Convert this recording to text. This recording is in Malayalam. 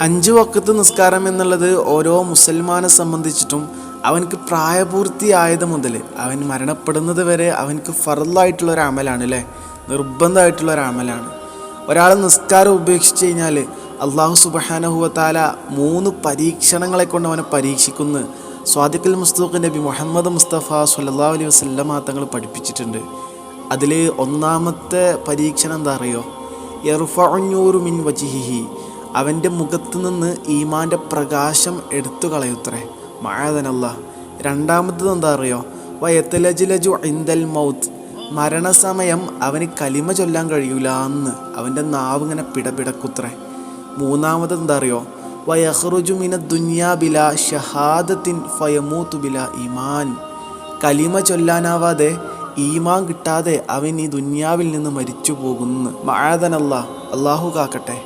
5 വഖത്ത് നിസ്കാരം എന്നുള്ളത് ഓരോ മുസൽമാനെ സംബന്ധിച്ചിട്ടും അവനക്ക് പ്രായപൂർത്തിയായത് മുതൽ അവൻ മരണപ്പെടുന്നത് വരെ അവനക്ക് ഫർളായിട്ടുള്ളൊരു അമലാണ് അല്ലേ, നിർബന്ധമായിട്ടുള്ളൊരു അമലാണ്. ഒരാൾ നിസ്കാരം ഉപേക്ഷിച്ച് കഴിഞ്ഞാൽ അള്ളാഹു സുബ്ഹാനഹു വ തആല 3 പരീക്ഷണങ്ങളെ കൊണ്ട് അവനെ പരീക്ഷിക്കുന്നു. സ്വാദിഖുൽ മുസ്തൂഖ് നബി മുഹമ്മദ് മുസ്തഫ സ്വല്ലല്ലാഹു അലൈഹി വസല്ലമ തങ്ങൾ പഠിപ്പിച്ചിട്ടുണ്ട്. അതിൽ ഒന്നാമത്തെ പരീക്ഷണം എന്താ അറിയോ? യർഫഉന്നൂറു മിൻ വജ്ഹിഹി, അവൻ്റെ മുഖത്ത് നിന്ന് ഈമാൻ്റെ പ്രകാശം എടുത്തു കളയുത്രേ, മഅദനല്ലാഹ്. രണ്ടാമത്തത് എന്താ അറിയോ? വയത്തലജ്ലജു ഇൻദൽ മൗത്ത്, മരണസമയം അവന് കലിമ ചൊല്ലാൻ കഴിയൂല എന്ന് അവൻ്റെ നാവ് ഇങ്ങനെ പിടപിടക്കുത്രേ. മൂന്നാമത് എന്താ അറിയോ? വയഖ്റുജു മിന ദുനിയാ ബിലാ ഷഹാദത്തിൻ ഫയമൂതു ബിലാ ഈമാൻ, കലിമ ചൊല്ലാനാവാതെ ഈമാൻ കിട്ടാതെ അവൻ ഈ ദുനിയാവിൽ നിന്ന് മരിച്ചു പോകുന്നു. മഅദനല്ലാഹ്, അല്ലാഹു കാക്കട്ടെ.